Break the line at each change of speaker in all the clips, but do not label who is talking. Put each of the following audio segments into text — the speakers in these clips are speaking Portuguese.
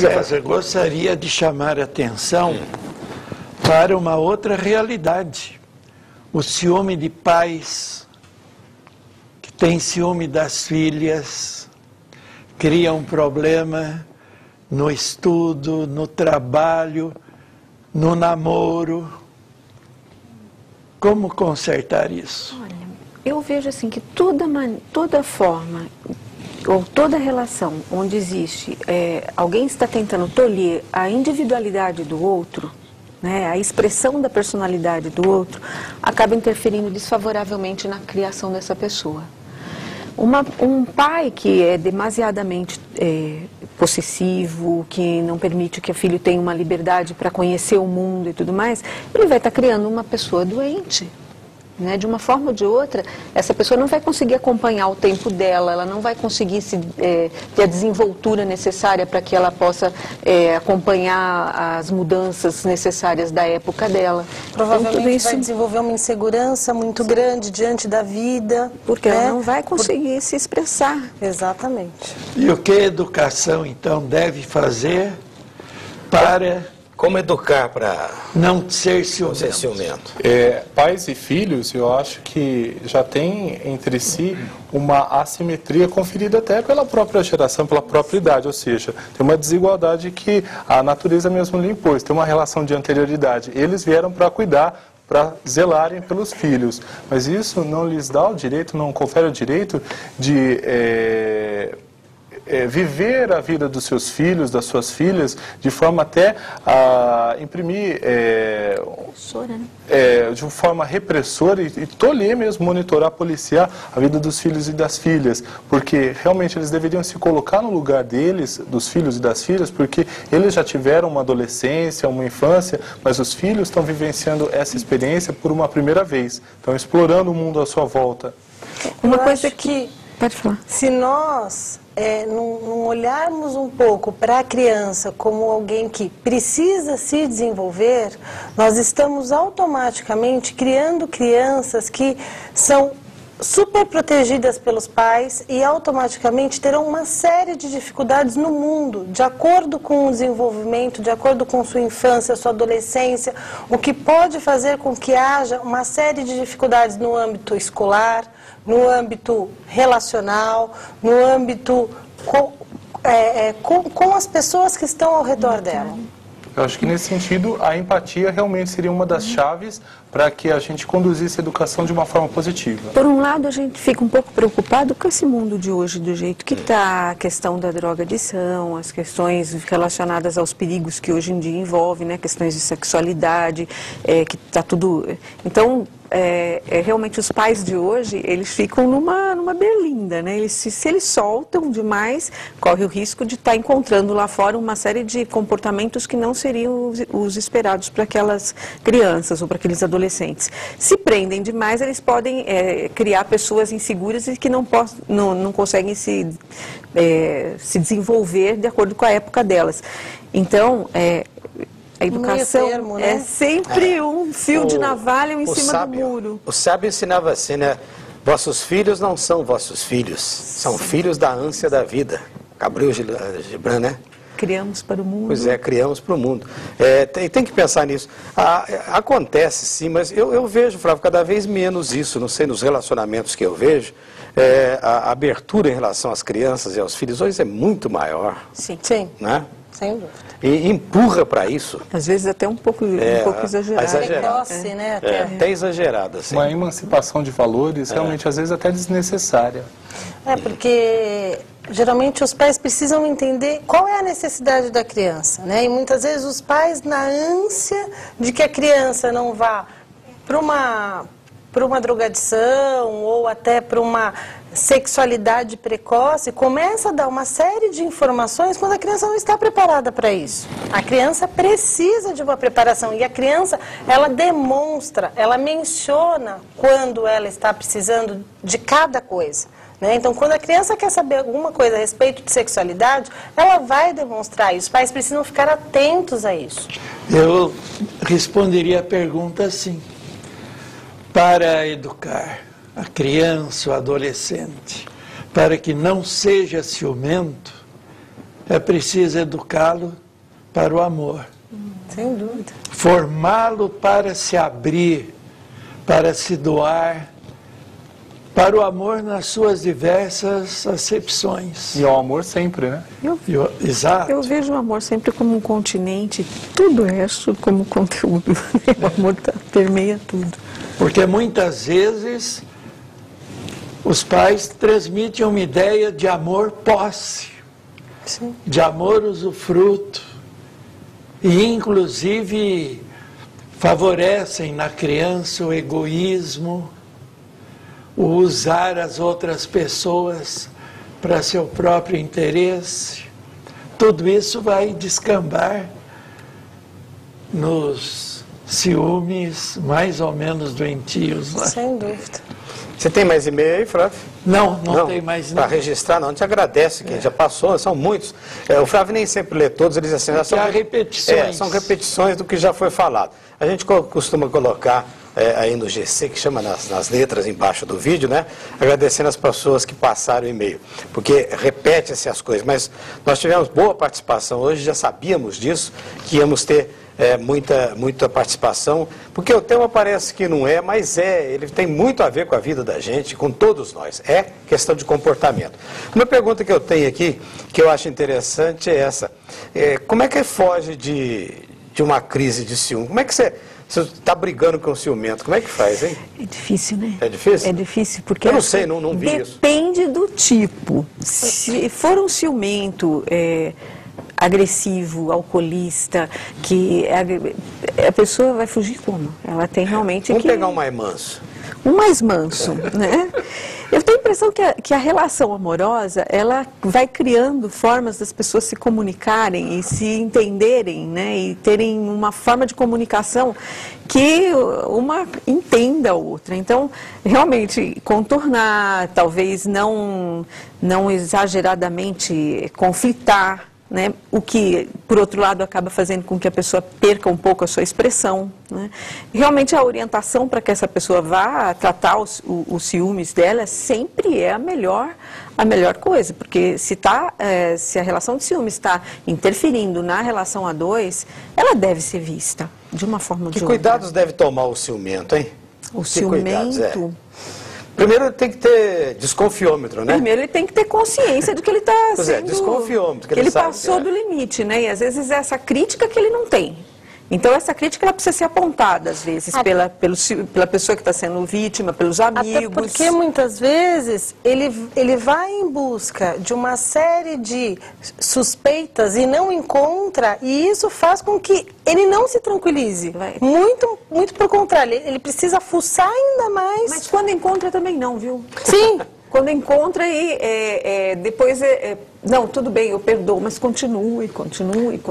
César, gostaria de chamar a atenção para uma outra realidade. O ciúme de pais que têm ciúme das filhas, cria um problema no estudo, no trabalho, no namoro. Como consertar isso?
Olha, eu vejo assim que toda forma ou toda relação onde existe, alguém está tentando tolher a individualidade do outro, né, a expressão da personalidade do outro, acaba interferindo desfavoravelmente na criação dessa pessoa. Um pai que é demasiadamente possessivo, que não permite que o filho tenha uma liberdade para conhecer o mundo e tudo mais, ele vai estar criando uma pessoa doente. Né? De uma forma ou de outra, essa pessoa não vai conseguir acompanhar o tempo dela, ela não vai conseguir ter a desenvoltura necessária para que ela possa acompanhar as mudanças necessárias da época dela.
Provavelmente
então, tudo isso
vai desenvolver uma insegurança muito grande diante da vida.
Porque ela não vai conseguir se expressar.
Exatamente.
E o que a educação, então, deve fazer para...
Como educar para
não ser ciumento?
Pais e filhos, eu acho que já tem entre si uma assimetria conferida até pela própria geração, pela própria idade, ou seja, tem uma desigualdade que a natureza mesmo lhe impôs, tem uma relação de anterioridade. Eles vieram para cuidar, para zelarem pelos filhos, mas isso não lhes dá o direito, não confere o direito de... viver a vida dos seus filhos, das suas filhas, de forma até a imprimir de uma forma repressora e tolher mesmo, monitorar, policiar a vida dos filhos e das filhas, porque realmente eles deveriam se colocar no lugar deles, dos filhos e das filhas, porque eles já tiveram uma adolescência, uma infância, mas os filhos estão vivenciando essa experiência por uma primeira vez, estão explorando o mundo à sua volta.
Uma coisa que...
Pode falar.
Se nós não olharmos um pouco para a criança como alguém que precisa se desenvolver, nós estamos automaticamente criando crianças que são super protegidas pelos pais e automaticamente terão uma série de dificuldades no mundo, de acordo com o desenvolvimento, de acordo com sua infância, sua adolescência, o que pode fazer com que haja uma série de dificuldades no âmbito escolar, no âmbito relacional, no âmbito com as pessoas que estão ao redor dela.
Eu acho que nesse sentido a empatia realmente seria uma das chaves para que a gente conduzisse a educação de uma forma positiva.
Por um lado, a gente fica um pouco preocupado com esse mundo de hoje, do jeito que está, a questão da drogadição, as questões relacionadas aos perigos que hoje em dia envolvem, né, questões de sexualidade, que está tudo... Então, realmente os pais de hoje, eles ficam numa berlinda, né? Se eles soltam demais, corre o risco de estar encontrando lá fora uma série de comportamentos que não seriam os esperados para aquelas crianças ou para aqueles adolescentes. Se prendem demais, eles podem criar pessoas inseguras e que não conseguem se desenvolver de acordo com a época delas. Então, a educação
termo, né?
é sempre um fio de navalha em cima do muro.
O sábio ensinava assim, né? Vossos filhos não são vossos filhos, são filhos da ânsia da vida. Gabriel Gibran, né?
Criamos para o mundo.
Pois é, criamos para o mundo. Tem que pensar nisso. Acontece sim, mas eu vejo, Flávio, cada vez menos isso, não sei, nos relacionamentos que eu vejo, a abertura em relação às crianças e aos filhos hoje é muito maior.
Sim.
Sim,
Né?
sem dúvida.
E empurra para isso.
Às vezes até um pouco exagerado.
Precoce, né?
Até exagerada. Assim.
Uma emancipação de valores, realmente, às vezes até desnecessária.
Porque geralmente os pais precisam entender qual é a necessidade da criança, né? E muitas vezes os pais, na ânsia de que a criança não vá para uma drogadição ou até para uma sexualidade precoce, começa a dar uma série de informações quando a criança não está preparada para isso. A criança precisa de uma preparação e a criança, ela demonstra, ela menciona quando ela está precisando de cada coisa. Né? Então, quando a criança quer saber alguma coisa a respeito de sexualidade, ela vai demonstrar isso. Os pais precisam ficar atentos a isso.
Eu responderia a pergunta assim: para educar a criança, o adolescente, para que não seja ciumento, é preciso educá-lo para o amor.
Sem dúvida.
Formá-lo para se abrir, para se doar, para o amor nas suas diversas acepções.
E ao amor sempre, né?
Exato.
Eu vejo o amor sempre como um continente, tudo o resto como conteúdo. O amor permeia tudo.
Porque muitas vezes os pais transmitem uma ideia de amor posse,
Sim.
de amor usufruto, e inclusive favorecem na criança o egoísmo, o usar as outras pessoas para seu próprio interesse. Tudo isso vai descambar nos ciúmes mais ou menos doentios. Né?
Sem dúvida.
Você tem mais e-mail aí, Flávio?
Não tem mais
Para
nada.
registrar, não. A gente agradece, que já passou, são muitos. O Flávio nem sempre lê todos, eles assim, já são
há repetições.
são repetições do que já foi falado. A gente costuma colocar aí no GC, que chama nas letras embaixo do vídeo, né? Agradecendo as pessoas que passaram o e-mail, porque repete-se as coisas. Mas nós tivemos boa participação hoje, já sabíamos disso, que íamos ter muita participação, porque o tema parece que não é, mas ele tem muito a ver com a vida da gente, com todos nós, é questão de comportamento. Uma pergunta que eu tenho aqui, que eu acho interessante é essa, como é que foge de uma crise de ciúme? Como é que você está brigando com o ciumento, como é que faz, hein?
É difícil, né?
É difícil?
É difícil, porque...
Eu não sei, não vi isso.
Depende do tipo. Se for um ciumento... agressivo, alcoolista, que a pessoa vai fugir como? Ela tem realmente
Vamos pegar um mais manso.
Um mais manso, né? Eu tenho a impressão que a relação amorosa, ela vai criando formas das pessoas se comunicarem e se entenderem, né? E terem uma forma de comunicação que uma entenda a outra. Então, realmente, contornar, talvez não exageradamente conflitar, né? O que, por outro lado, acaba fazendo com que a pessoa perca um pouco a sua expressão. Né? Realmente, a orientação para que essa pessoa vá tratar os ciúmes dela sempre é a melhor coisa, porque se a relação de ciúmes está interferindo na relação a dois, ela deve ser vista de uma forma ou de outra.
Que cuidados deve tomar o ciumento, hein?
O ciumento...
Primeiro ele tem que ter desconfiômetro, né?
Primeiro ele tem que ter consciência de que ele está sendo...
desconfiômetro.
Que ele passou do limite, né? E às vezes é essa crítica que ele não tem. Então essa crítica ela precisa ser apontada, às vezes, pela pessoa que está sendo vítima, pelos amigos.
Até porque muitas vezes ele vai em busca de uma série de suspeitas e não encontra, e isso faz com que ele não se tranquilize. Muito, muito pelo contrário, ele precisa fuçar ainda mais.
Mas quando encontra também não, viu?
Sim.
Quando encontra e depois não, tudo bem, eu perdoo, mas continue.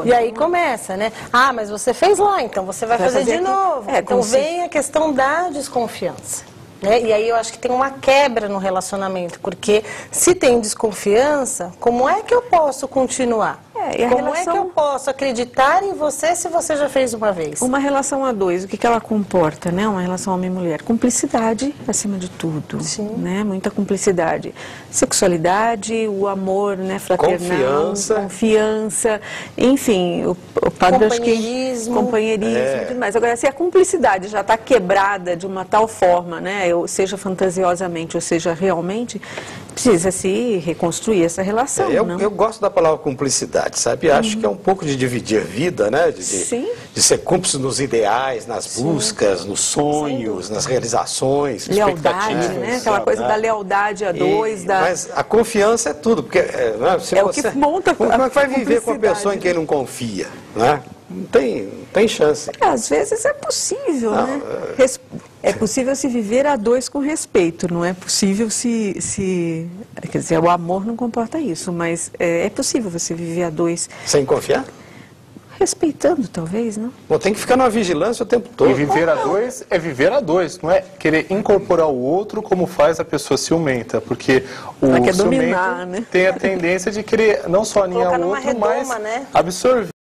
E aí começa, né? Ah, mas você fez lá, então você vai fazer de
aqui.
novo. Então vem a questão da desconfiança. Né? E aí eu acho que tem uma quebra no relacionamento, porque se tem desconfiança, como é que eu posso continuar? Como é que eu posso acreditar em você se você já fez uma vez?
Uma relação a dois, o que ela comporta, né? Uma relação homem e mulher. Cumplicidade acima de tudo.
Sim.
Né? Muita cumplicidade. Sexualidade, o amor, né? Fraternal. Confiança. Enfim, o padrão... Companheirismo e tudo mais. Agora, se a cumplicidade já está quebrada de uma tal forma, né? Ou seja fantasiosamente, ou seja realmente, precisa se reconstruir essa relação.
Eu gosto da palavra cumplicidade, sabe? Acho que é um pouco de dividir a vida, né? De ser cúmplice nos ideais, nas buscas, nos sonhos, nas realizações,
lealdade, né? Aquela coisa da lealdade a dois.
Mas a confiança é tudo, porque
o que monta
como é que vai viver com uma pessoa em quem não confia, né? Não tem chance.
Às vezes é possível, né? É possível se viver a dois com respeito, não é possível quer dizer, o amor não comporta isso, mas é possível você viver a dois...
Sem confiar?
Respeitando, talvez, não?
Bom, tem que ficar numa vigilância o tempo todo.
E viver a dois é viver a dois, não é querer incorporar o outro como faz a pessoa ciumenta, porque o ciumento
dominar, né?
tem a tendência de querer não só aninhar o outro, mas absorver.